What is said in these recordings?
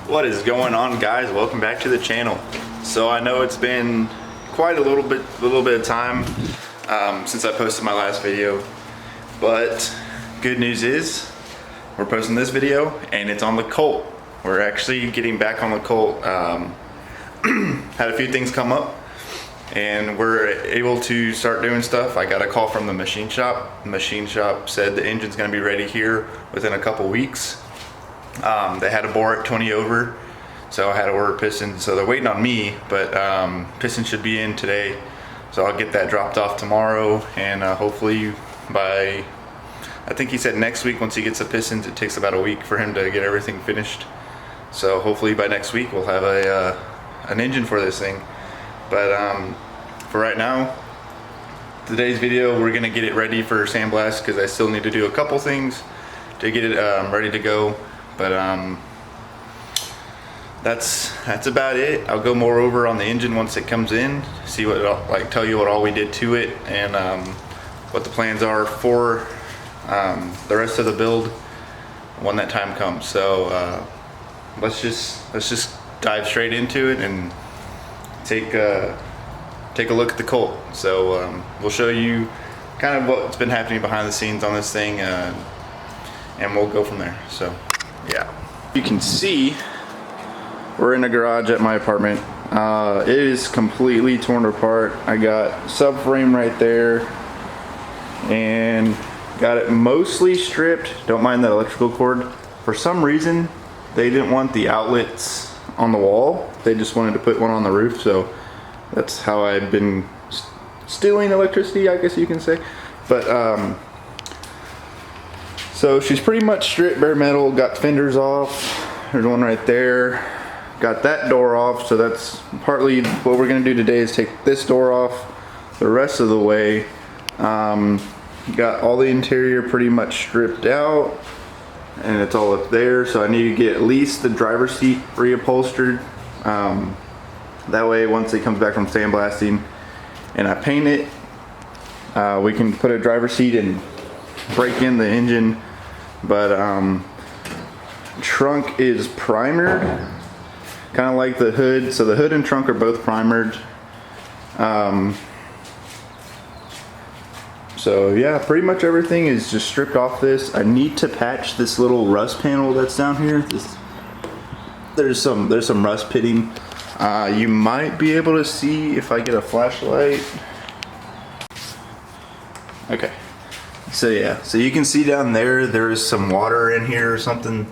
What is going on, guys? Welcome back to the channel. So I know it's been quite a little bit of time since I posted my last video, but good news is we're posting this video and it's on the Colt. We're actually getting back on the Colt. Had a few things come up and we're able to start doing stuff. I got a call from the machine shop. The machine shop said the engine's gonna be ready here within a couple weeks. They had a bore at 20 over, so I had to order pistons. So they're waiting on me, but pistons should be in today. So I'll get that dropped off tomorrow, and hopefully by, I think he said next week, once he gets the pistons, it takes about a week for him to get everything finished. So hopefully by next week we'll have an engine for this thing. But for right now, today's video, we're gonna get it ready for sandblast because I still need to do a couple things to get it ready to go. But that's about it. I'll go more over on the engine once it comes in, see what tell you what all we did to it, and what the plans are for the rest of the build when that time comes. So let's just dive straight into it and take a look at the Colt. So we'll show you kind of what's been happening behind the scenes on this thing, and we'll go from there. So yeah, you can see we're in a garage at my apartment. It is completely torn apart. I got subframe right there and got it mostly stripped. Don't mind that electrical cord. For some reason they didn't want the outlets on the wall, they just wanted to put one on the roof. So that's how I've been stealing electricity, I guess you can say. But so she's pretty much stripped bare metal. Got fenders off. There's one right there. Got that door off. So that's partly what we're gonna do today, is take this door off the rest of the way. Got all the interior pretty much stripped out, and it's all up there. So I need to get at least the driver's seat reupholstered. That way, once it comes back from sandblasting and I paint it, we can put a driver's seat and break in the engine. But trunk is primered, kind of like the hood. So the hood and trunk are both primered. So yeah, pretty much everything is just stripped off this. I need to patch this little rust panel that's down here. There's some rust pitting. You might be able to see if I get a flashlight. Okay. So yeah, so you can see down there's some water in here or something.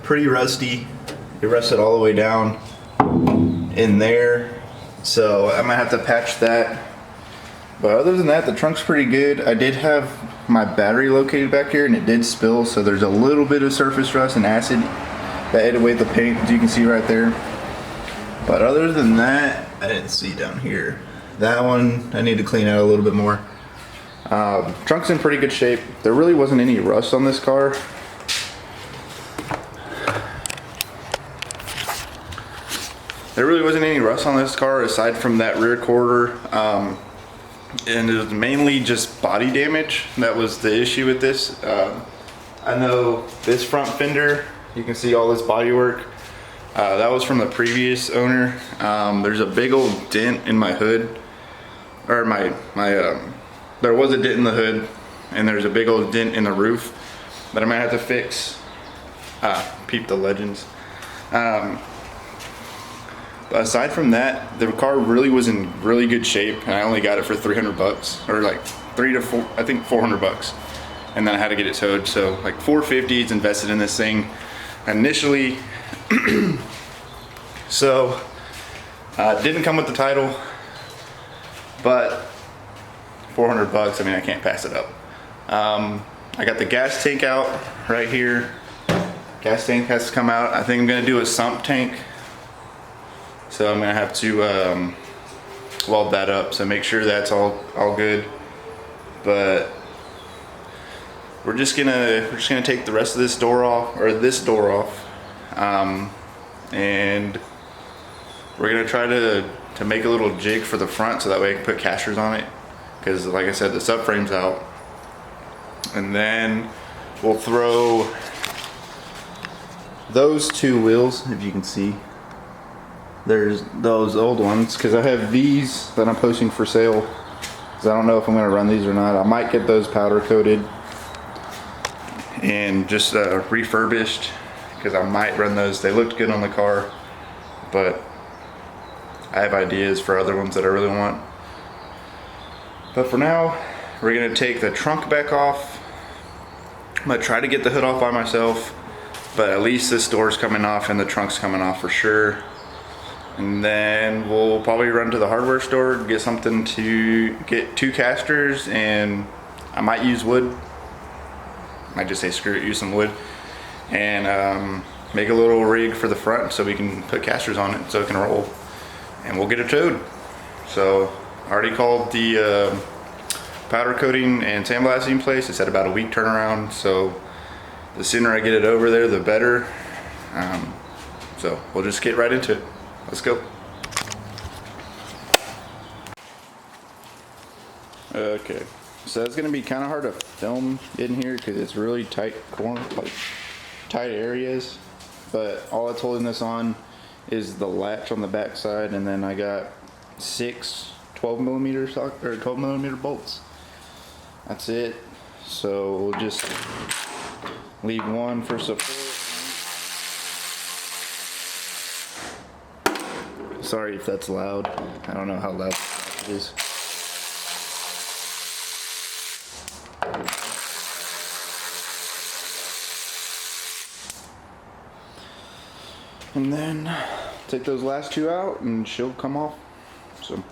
Pretty rusty. It rusted all the way down in there. So I'm gonna have to patch that. But other than that, the trunk's pretty good. I did have my battery located back here and it did spill, so there's a little bit of surface rust and acid that ate away the paint, as you can see right there. But other than that, I didn't see down here. That one I need to clean out a little bit more. Trunk's in pretty good shape. There really wasn't any rust on this car. There really wasn't any rust on this car aside from that rear quarter. And it was mainly just body damage. That was the issue with this. I know this front fender, you can see all this body work. That was from the previous owner. There's a big old dent in my hood, or there was a dent in the hood, and there's a big old dent in the roof that I might have to fix. Peep the legends. But aside from that, the car really was in really good shape, and I only got it for 300 bucks, or like 3 to 4, I think 400 bucks. And then I had to get it towed, so like 450 is invested in this thing initially. So didn't come with the title, but 400 bucks, I mean, I can't pass it up. I got the gas tank out right here. Gas tank has to come out. I think I'm gonna do a sump tank, so I'm gonna have to weld that up, so make sure that's all good. But we're just gonna take the rest of this door off, or this door off, and we're gonna try to make a little jig for the front, so that way I can put cashers on it, because like I said, the subframe's out. And then we'll throw those two wheels, if you can see, there's those old ones, because I have these that I'm posting for sale, because I don't know if I'm going to run these or not. I might get those powder coated and just refurbished, because I might run those. They looked good on the car, but I have ideas for other ones that I really want. But for now, we're going to take the trunk back off. I'm going to try to get the hood off by myself, but at least this door's coming off and the trunk's coming off for sure. And then we'll probably run to the hardware store, get something to get 2 casters, and I might use wood. Might just say screw it, use some wood. And make a little rig for the front so we can put casters on it so it can roll. And we'll get it towed. So I already called the powder coating and sandblasting place. It's at about a week turnaround. So the sooner I get it over there, the better. So we'll just get right into it. Let's go. Okay, so it's gonna be kind of hard to film in here because it's really tight corner, like tight areas. But all it's holding this on is the latch on the back side, and then I got 6 12mm bolts. That's it. So we'll just leave one for support. Sorry if that's loud. I don't know how loud it is. And then take those last 2 out and she'll come off. So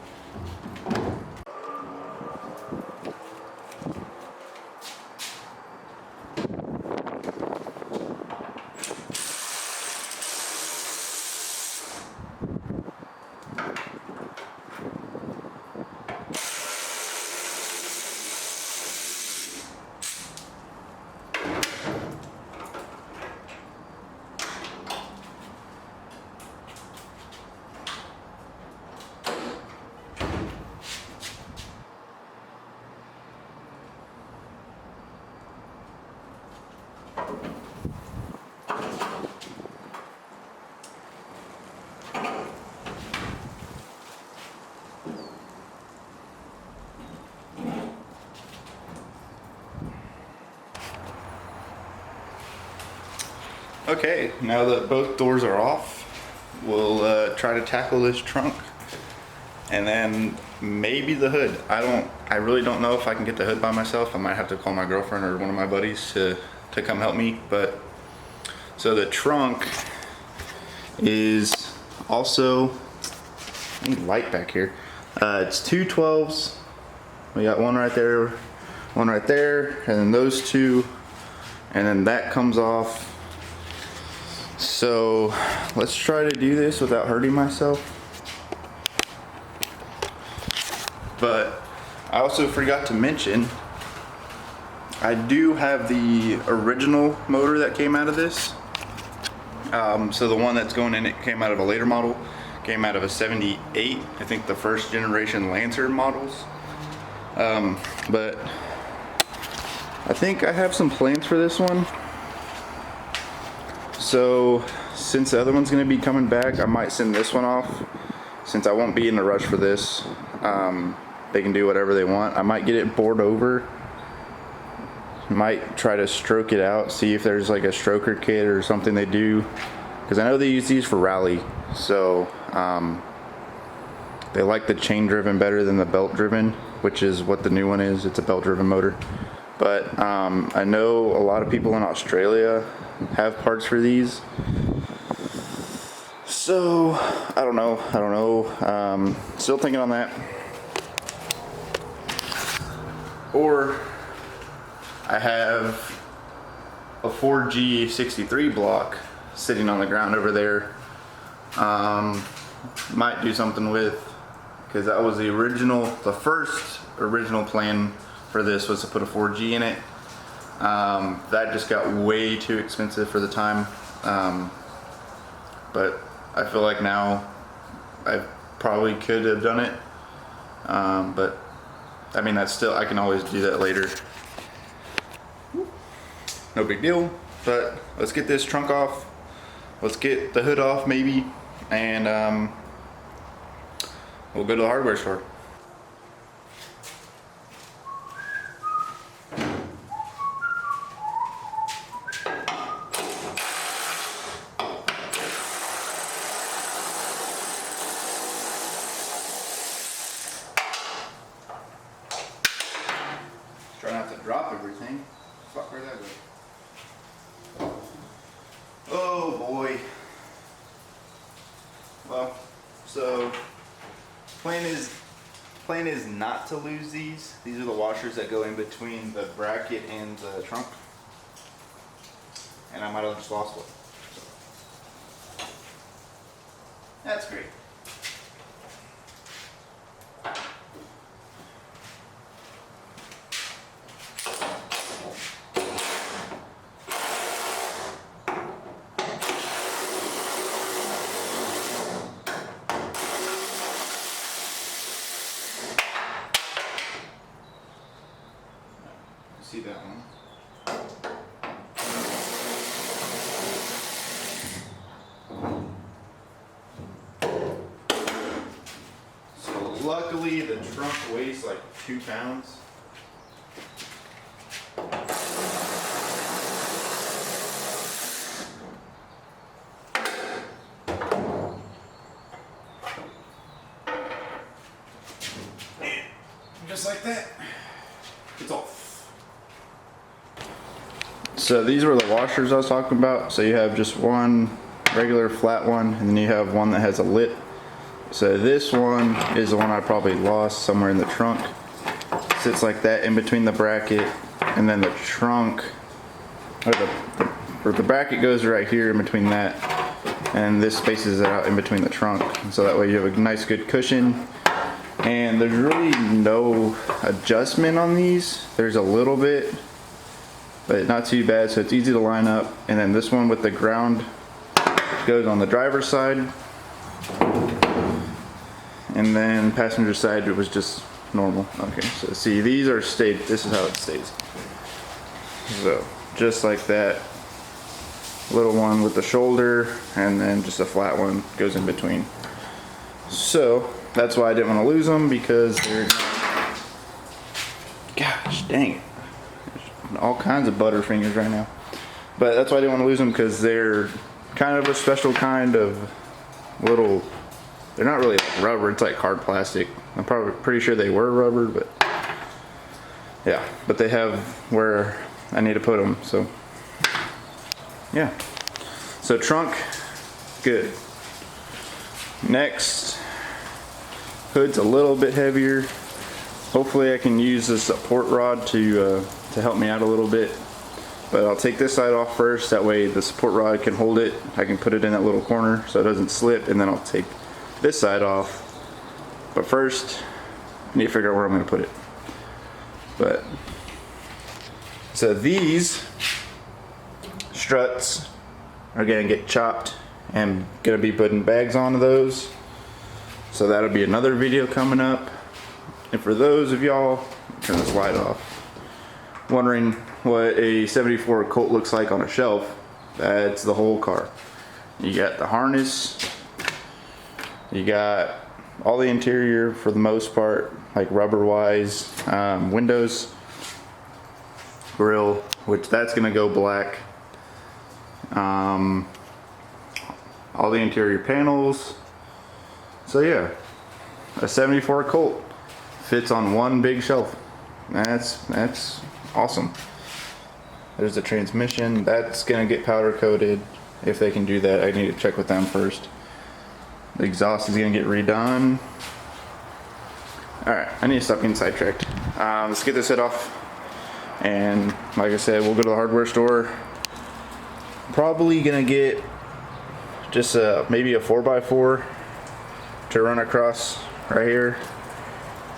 okay, now that both doors are off, we'll try to tackle this trunk and then maybe the hood. I really don't know if I can get the hood by myself. I might have to call my girlfriend or one of my buddies to come help me. But so the trunk is also, I need light back here. It's 2 12s. We got one right there, and then those 2, and then that comes off. So let's try to do this without hurting myself. But I also forgot to mention, I do have the original motor that came out of this. So the one that's going in it came out of a later model, came out of a 78, I think the first generation Lancer models. But I think I have some plans for this one. So since the other one's going to be coming back, I might send this one off since I won't be in a rush for this. They can do whatever they want. I might get it bored over. Might try to stroke it out, see if there's like a stroker kit or something they do, because I know they use these for rally. So they like the chain driven better than the belt driven, which is what the new one is. It's a belt driven motor. But I know a lot of people in Australia have parts for these. So I don't know. Still thinking on that. Or I have a 4G63 block sitting on the ground over there. Might do something with, because that was the first original plan for this was to put a 4G in it. That just got way too expensive for the time. But I feel like now I probably could have done it. But I mean, that's still, I can always do that later. No big deal. But let's get this trunk off. let's get the hood off maybe, and we'll go to the hardware store. Try not to drop everything. Fuck, where'd that go? Oh boy. Well, so plan is not to lose these. These are the washers that go in between the bracket and the trunk. And I might have just lost one. That's great. See that one? So luckily the trunk weighs like 2 pounds. And just like that, it's off. So these were the washers I was talking about. So you have just one regular flat one, and then you have one that has a lip. So this one is the one I probably lost somewhere in the trunk. Sits like that in between the bracket, and then the trunk, or the bracket goes right here in between that, and this spaces it out in between the trunk. So that way you have a nice good cushion. And there's really no adjustment on these. There's a little bit, but not too bad, so it's easy to line up. And then this one with the ground goes on the driver's side, and then passenger side it was just normal. Okay, so see, these are stayed. This is how it stays. So just like that, little one with the shoulder, and then just a flat one goes in between. So that's why I didn't want to lose them, because they're, gosh dang it, all kinds of butterfingers right now. But that's why I didn't want to lose them, because they're kind of a special kind of little, they're not really like rubber, it's like hard plastic. I'm probably pretty sure they were rubber, but yeah, but they have where I need to put them. So yeah, so trunk good. Next, hood's a little bit heavier. Hopefully I can use the support rod to help me out a little bit. But I'll take this side off first, that way the support rod can hold it. I can put it in that little corner so it doesn't slip, and then I'll take this side off. But first, I need to figure out where I'm going to put it. But so these struts are going to get chopped, and going to be putting bags onto those. So that'll be another video coming up. And for those of y'all, turn this light off, wondering what a 74 Colt looks like on a shelf, that's the whole car. You got the harness, you got all the interior for the most part, like rubber wise, windows, grill, which that's gonna go black, all the interior panels. So yeah, a 74 Colt fits on one big shelf. That's awesome. There's the transmission. That's gonna get powder coated. If they can do that, I need to check with them first. The exhaust is gonna get redone. Alright, I need to stop getting sidetracked. Let's get this head off. And like I said, we'll go to the hardware store. Probably gonna get just maybe a 4x4 to run across right here.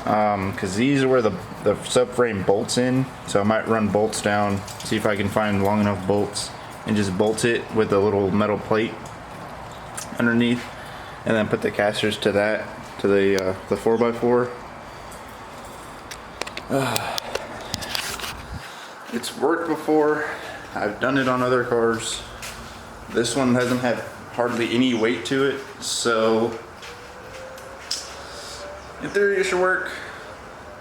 Because these are where the subframe bolts in, so I might run bolts down, see if I can find long enough bolts, and just bolt it with a little metal plate underneath, and then put the casters to that, to the 4x4. It's worked before. I've done it on other cars, This one doesn't have hardly any weight to it, so in theory it should work.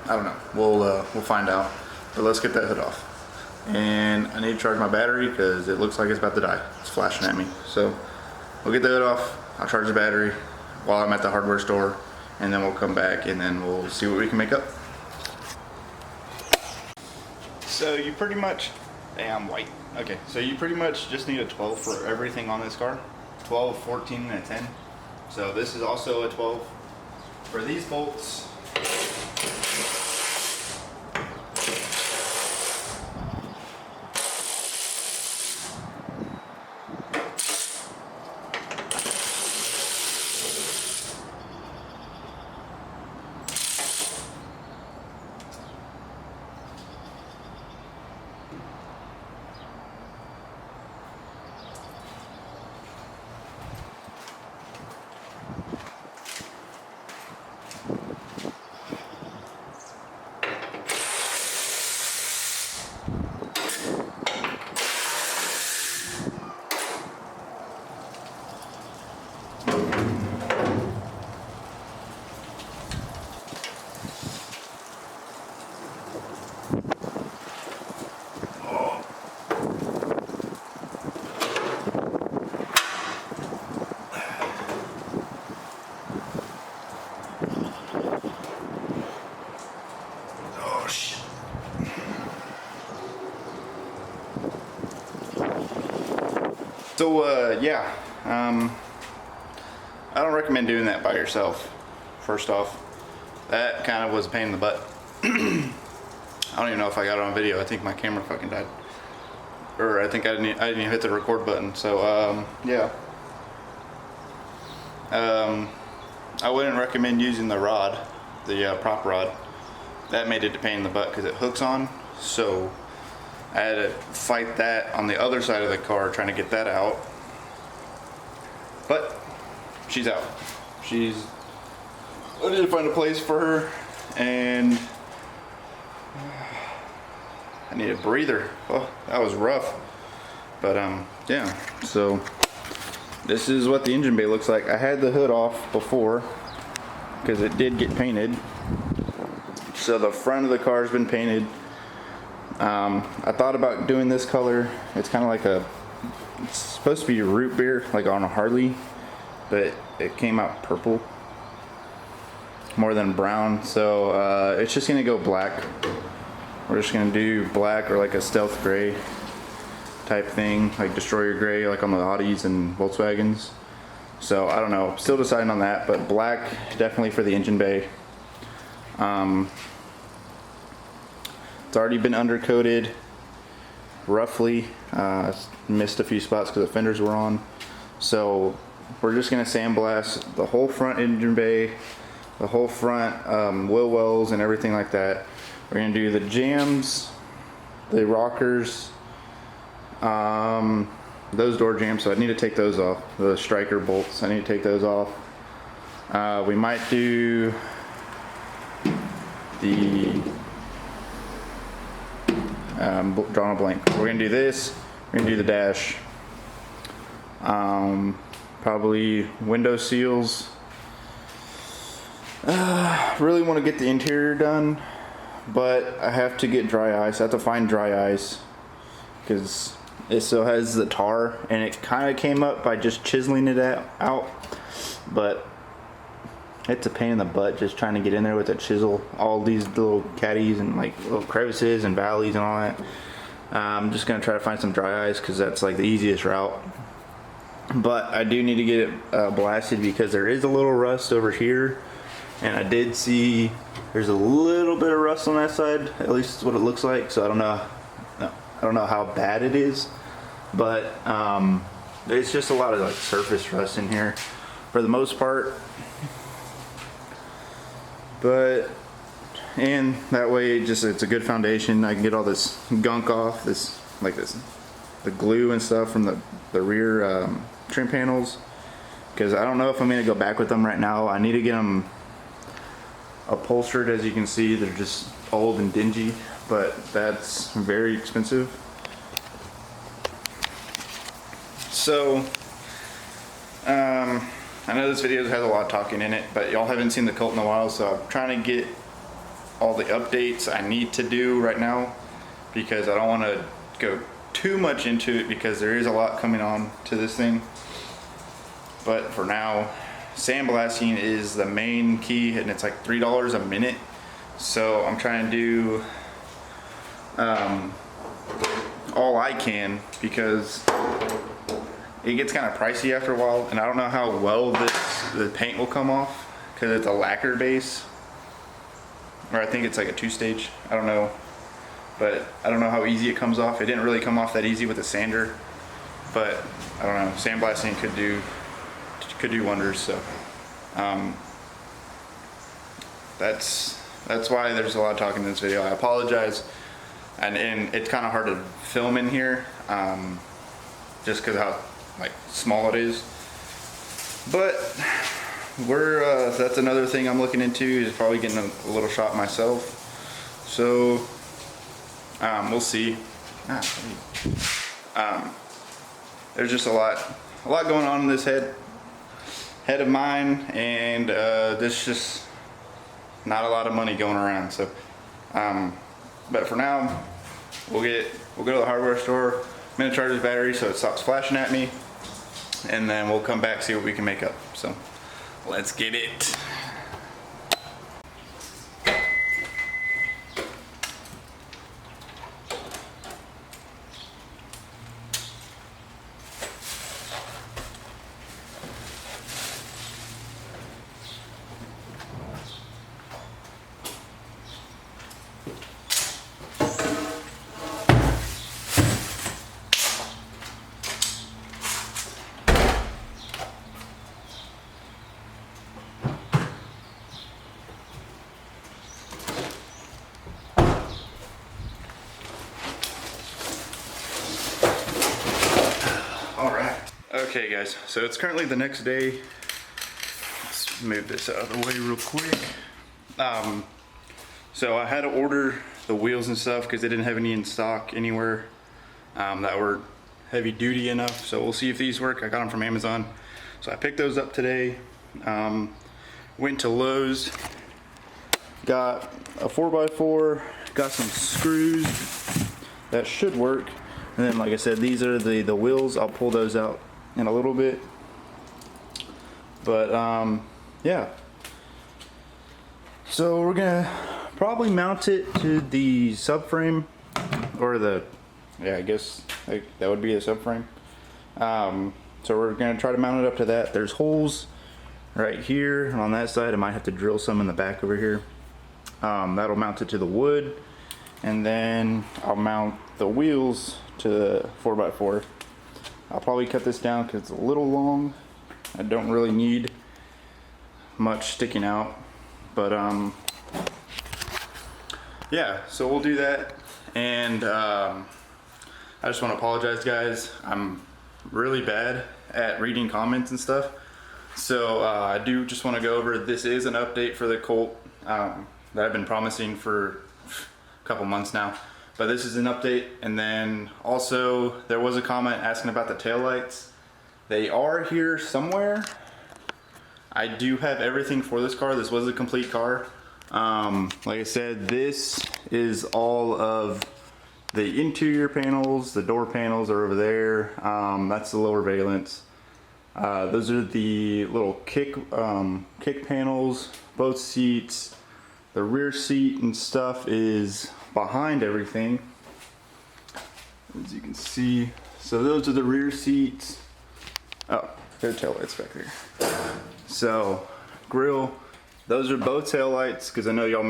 I don't know. We'll find out. But let's get that hood off. And I need to charge my battery because it looks like it's about to die. It's flashing at me. So we'll get the hood off. I'll charge the battery while I'm at the hardware store, and then we'll come back and then we'll see what we can make up. So you pretty much, damn white. Okay, so you pretty much just need a 12 for everything on this car. 12, 14, and a 10. So this is also a 12. For these bolts, so yeah, I don't recommend doing that by yourself. First off, that kind of was a pain in the butt. I don't even know if I got it on video. I think my camera fucking died, or I think I didn't even hit the record button. So yeah, I wouldn't recommend using the rod, the prop rod. That made it a pain in the butt because it hooks on. So I had to fight that on the other side of the car, trying to get that out. But she's out. I need to find a place for her, and I need a breather. Oh, that was rough. But yeah, so this is what the engine bay looks like. I had the hood off before because it did get painted. So the front of the car has been painted. I thought about doing this color. It's kind of like it's supposed to be root beer, like on a Harley, but it came out purple more than brown. So it's just gonna go black. We're just gonna do black or like a stealth gray type thing, like destroyer gray, like on the Audis and Volkswagens. So I don't know, still deciding on that, but black definitely for the engine bay. It's already been undercoated roughly. Missed a few spots because the fenders were on. So we're just gonna sandblast the whole front engine bay, the whole front wheel wells and everything like that. We're gonna do the jams, the rockers, those door jams, so I need to take those off. The striker bolts, I need to take those off. We might do the drawing a blank. We're gonna do this. We're gonna do the dash. Probably window seals. Really want to get the interior done, but I have to get dry ice. I have to find dry ice because it still has the tar, and it kind of came up by just chiseling it out, but it's a pain in the butt just trying to get in there with a chisel. All these little caddies and like little crevices and valleys and all that. I'm just gonna try to find some dry ice because that's like the easiest route. But I do need to get it blasted because there is a little rust over here, and I did see there's a little bit of rust on that side. At least it's what it looks like. So I don't know how bad it is, but it's just a lot of like surface rust in here for the most part. But and that way it's a good foundation. I can get all this gunk off, the glue and stuff from the rear trim panels, because I don't know if I'm gonna go back with them right now. I need to get them upholstered. As you can see, they're just old and dingy, but that's very expensive. So, I know this video has a lot of talking in it, but y'all haven't seen the Colt in a while, so I'm trying to get all the updates I need to do right now because I don't want to go too much into it because there is a lot coming on to this thing. But for now, sandblasting is the main key, and it's like $3 a minute. So I'm trying to do all I can because it gets kind of pricey after a while, and I don't know how well the paint will come off because it's a lacquer base, or I think it's like a 2-stage. I don't know, but I don't know how easy it comes off. It didn't really come off that easy with a sander, but I don't know. Sandblasting could do wonders. So that's why there's a lot of talking in this video. I apologize, and it's kind of hard to film in here just because how like small it is. But we're that's another thing I'm looking into, is probably getting a little shot myself. So we'll see. There's just a lot going on in this head of mine, and there's just not a lot of money going around. So but for now, we'll go to the hardware store. I'm gonna charge this battery so it stops flashing at me, and then we'll come back, see what we can make up. So let's get it. Okay guys, so it's currently the next day. Let's move this out of the way real quick. So I had to order the wheels and stuff because they didn't have any in stock anywhere that were heavy duty enough. So we'll see if these work. I got them from Amazon. So I picked those up today. Went to Lowe's, got a 4x4, got some screws that should work. And then, like I said, these are the wheels. I'll pull those out in a little bit, but yeah, so we're gonna probably mount it to the subframe, or I guess that would be a subframe. So we're gonna try to mount it up to that. There's holes right here, and on that side I might have to drill some in the back over here. That'll mount it to the wood, and then I'll mount the wheels to the 4x4. I'll probably cut this down because it's a little long. I don't really need much sticking out, but yeah, so we'll do that. And I just want to apologize, guys. I'm really bad at reading comments and stuff, so I do just want to go over, this is an update for the Colt that I've been promising for a couple months now. But this is an update. And then also there was a comment asking about the taillights. They are here somewhere. I do have everything for this car. This was a complete car. Like I said, this is all of the interior panels. The door panels are over there. That's the lower valence. Those are the little kick panels, both seats. The rear seat and stuff is behind everything, as you can see. So those are the rear seats. Oh, there are taillights back there. So grill, those are both taillights, because I know y'all,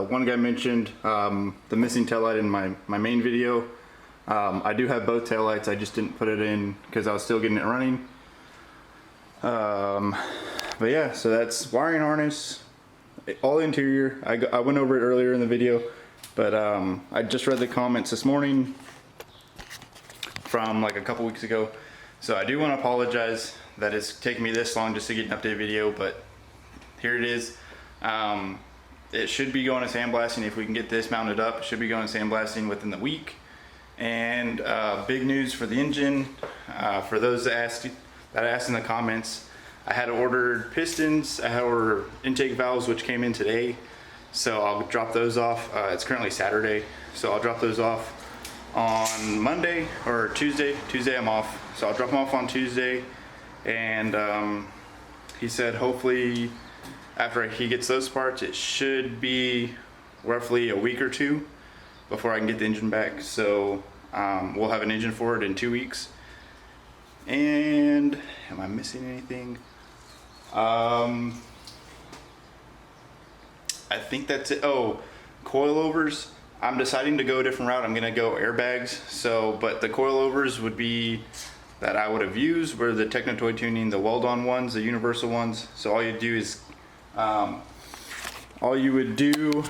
one guy mentioned the missing taillight in my main video. I do have both taillights, I just didn't put it in because I was still getting it running. But yeah, so that's wiring harness, all interior. I went over it earlier in the video. But I just read the comments this morning from like a couple weeks ago. So I do want to apologize that it's taken me this long just to get an update video, but here it is. It should be going to sandblasting if we can get this mounted up. It should be going to sandblasting within the week. And big news for the engine. For those that asked in the comments, I had ordered pistons, I had ordered intake valves, which came in today. So I'll drop those off. It's currently Saturday, so I'll drop those off on Monday or Tuesday. Tuesday I'm off, so I'll drop them off on Tuesday. And he said hopefully after he gets those parts, it should be roughly a week or two before I can get the engine back. So we'll have an engine for it in 2 weeks. And am I missing anything? I think that's it. Oh, coilovers. I'm deciding to go a different route. I'm gonna go airbags. So, but the coilovers would be that I would have used were the Technotoy Tuning, the weld-on ones, the universal ones. So all you do is, all you would do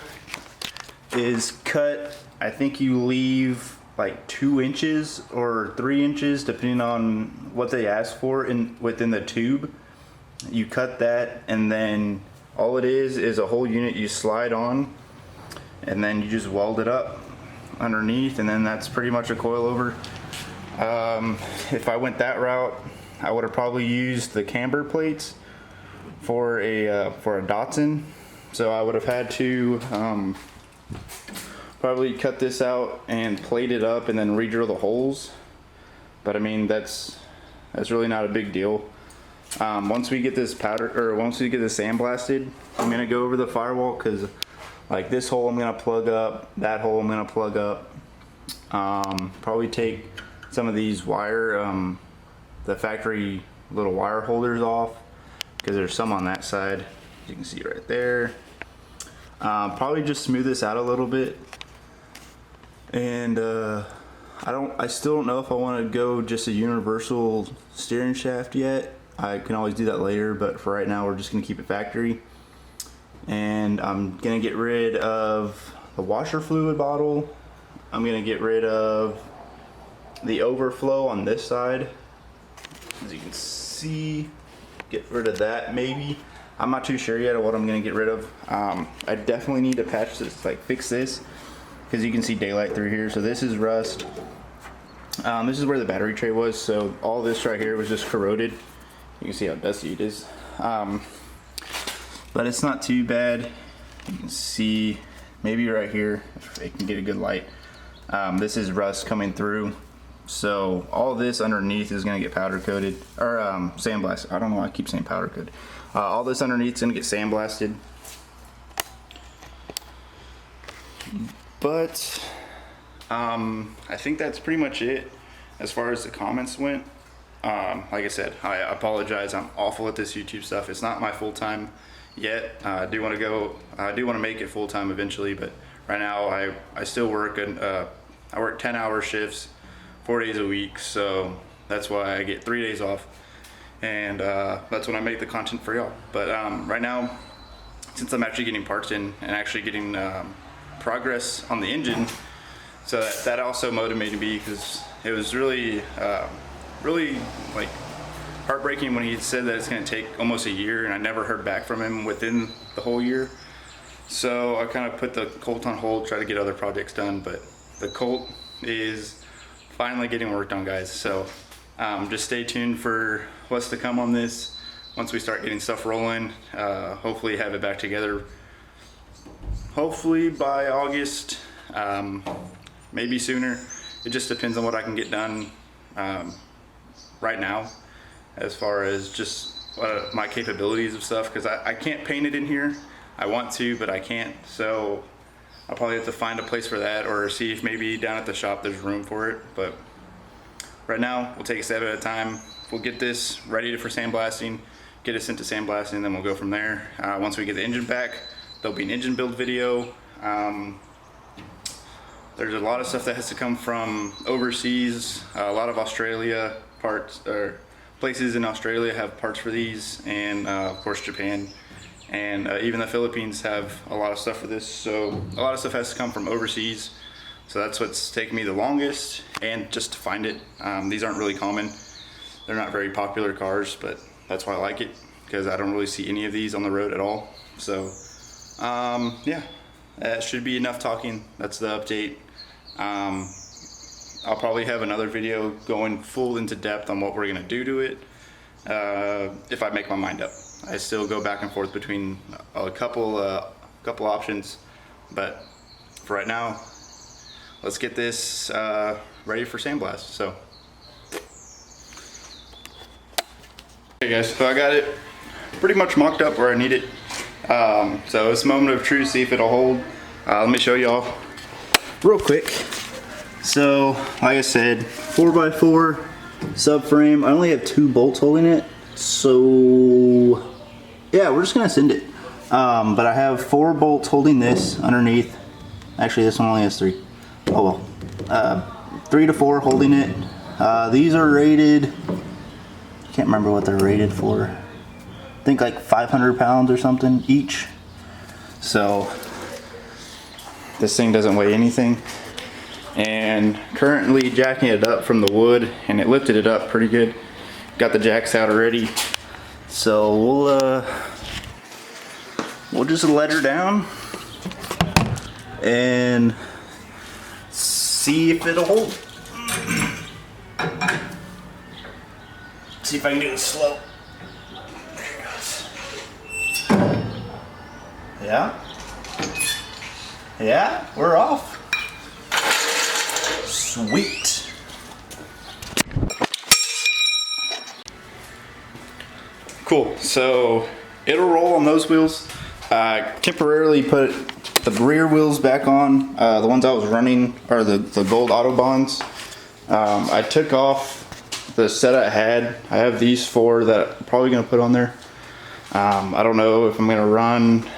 is cut. I think you leave like 2 inches or 3 inches, depending on what they ask for within the tube. You cut that, and then all it is a whole unit you slide on, and then you just weld it up underneath, and then that's pretty much a coilover. If I went that route, I would have probably used the camber plates for a Datsun. So I would have had to probably cut this out and plate it up and then re-drill the holes. But I mean, that's really not a big deal. Once we get this once we get this sandblasted, I'm gonna go over the firewall, because like this hole I'm gonna plug up, that hole I'm gonna plug up. Probably take some of these wire, the factory little wire holders off, because there's some on that side. You can see right there. Probably just smooth this out a little bit. And I still don't know if I want to go just a universal steering shaft yet. I can always do that later, but for right now we're just gonna keep it factory. And I'm gonna get rid of the washer fluid bottle. I'm gonna get rid of the overflow on this side. As you can see, get rid of that maybe. I'm not too sure yet of what I'm gonna get rid of. I definitely need to patch this, like fix this, because you can see daylight through here. So this is rust. This is where the battery tray was. So all this right here was just corroded. You can see how dusty it is. But it's not too bad. You can see maybe right here, if I can get a good light. This is rust coming through. So all this underneath is gonna get powder coated, or sandblasted. I don't know why I keep saying powder coated. All this underneath is gonna get sandblasted. But I think that's pretty much it as far as the comments went. Like I said, I apologize. I'm awful at this YouTube stuff. It's not my full time yet. I do want to make it full time eventually, but right now I still work, and I work 10-hour shifts, 4 days a week. So that's why I get 3 days off, and that's when I make the content for y'all. But right now, since I'm actually getting parts in and actually getting progress on the engine, so that also motivated me, because it was really like heartbreaking when he said that it's going to take almost a year, and I never heard back from him within the whole year. So I kind of put the Colt on hold, try to get other projects done, but the Colt is finally getting worked on, guys. So just stay tuned for what's to come on this. Once we start getting stuff rolling, hopefully have it back together. Hopefully by August, maybe sooner. It just depends on what I can get done right now, as far as just my capabilities of stuff, because I can't paint it in here. I want to, but I can't. So I'll probably have to find a place for that, or see if maybe down at the shop there's room for it. But right now we'll take a step at a time. We'll get this ready for sandblasting, get it sent to sandblasting, and then we'll go from there. Once we get the engine back, there'll be an engine build video. There's a lot of stuff that has to come from overseas. A lot of Australia parts, or places in Australia have parts for these, and of course Japan, and even the Philippines have a lot of stuff for this. So a lot of stuff has to come from overseas. So that's what's taken me the longest, and just to find it. These aren't really common. They're not very popular cars, but that's why I like it, because I don't really see any of these on the road at all. So yeah, that should be enough talking. That's the update. I'll probably have another video going full into depth on what we're gonna do to it if I make my mind up. I still go back and forth between a couple options, but for right now, let's get this ready for sandblast. So, hey guys, so I got it pretty much mocked up where I need it. So it's a moment of truth, see if it'll hold. Let me show y'all real quick. So, like I said, 4x4 subframe. I only have 2 bolts holding it. So, yeah, we're just gonna send it. But I have 4 bolts holding this underneath. Actually, this one only has 3. Oh well. 3 to 4 holding it. These are rated, I can't remember what they're rated for. I think like 500 pounds or something each. So, this thing doesn't weigh anything. And currently jacking it up from the wood, and it lifted it up pretty good. Got the jacks out already. So we'll just let her down and see if it'll hold. See if I can do it slow. There it goes. Yeah? Yeah, we're off. Sweet. Cool, so it'll roll on those wheels. Temporarily put the rear wheels back on. The ones I was running are the gold Autobahns. I took off the set I had. I have these 4 that I'm probably gonna put on there. I don't know if I'm gonna run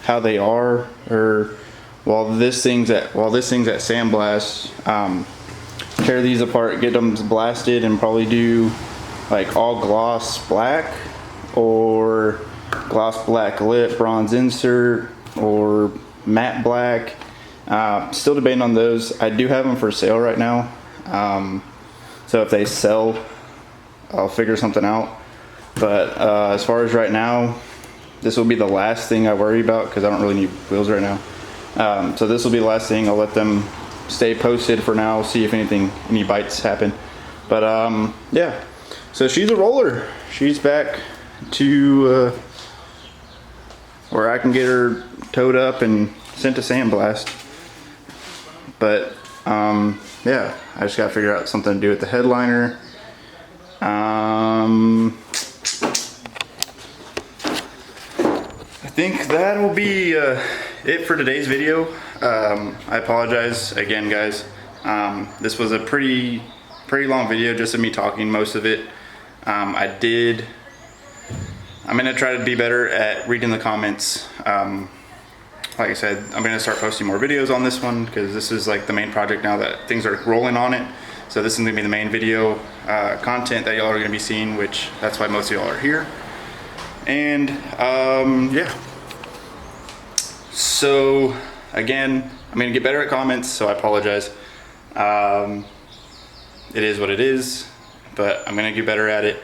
how they are, or while this thing's at sandblast, tear these apart, get them blasted, and probably do like all gloss black or gloss black lip, bronze insert, or matte black. Still debating on those. I do have them for sale right now, so if they sell, I'll figure something out. But as far as right now, this will be the last thing I worry about because I don't really need wheels right now. So this will be the last thing. I'll let them stay posted for now, see if any bites happen. But yeah, so she's a roller. She's back to where I can get her towed up and sent to sandblast. But yeah, I just gotta figure out something to do with the headliner. I think that will be it for today's video. I apologize again, guys. This was a pretty long video, just of me talking most of it. I'm gonna try to be better at reading the comments. Like I said, I'm gonna start posting more videos on this one because this is like the main project now that things are rolling on it. So this is gonna be the main video content that y'all are gonna be seeing, which that's why most of y'all are here. And yeah. So again, I'm gonna get better at comments, so I apologize. It is what it is, but I'm gonna get better at it.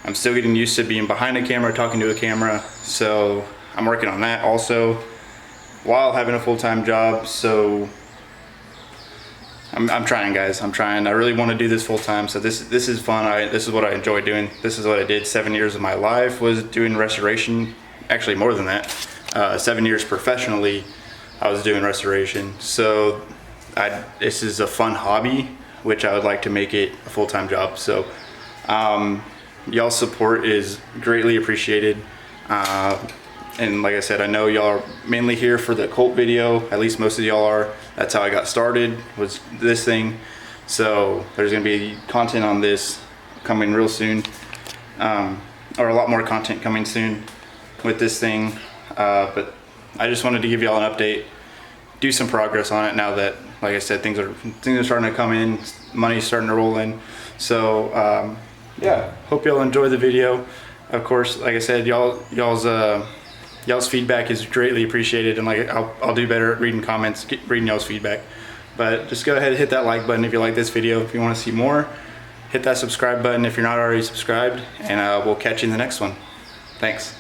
I'm still getting used to being behind a camera, talking to a camera, so I'm working on that also while having a full-time job. So I'm trying, guys. I'm trying. I really want to do this full-time, so this is fun. This is what I enjoy doing. This is what I did. 7 years of my life was doing restoration. Actually, more than that. 7 years professionally, I was doing restoration. So this is a fun hobby, which I would like to make it a full-time job. So y'all's support is greatly appreciated. And like I said, I know y'all are mainly here for the Colt video. At least most of y'all are. That's how I got started, was this thing. So there's gonna be content on this coming real soon, or a lot more content coming soon with this thing. But I just wanted to give y'all an update, do some progress on it now that, like I said, things are starting to come in, money's starting to roll in. So yeah, hope y'all enjoy the video. Of course, like I said, y'all's feedback is greatly appreciated, and like I'll do better at reading comments, reading y'all's feedback. But just go ahead and hit that like button if you like this video. If you want to see more, hit that subscribe button if you're not already subscribed, and we'll catch you in the next one. Thanks.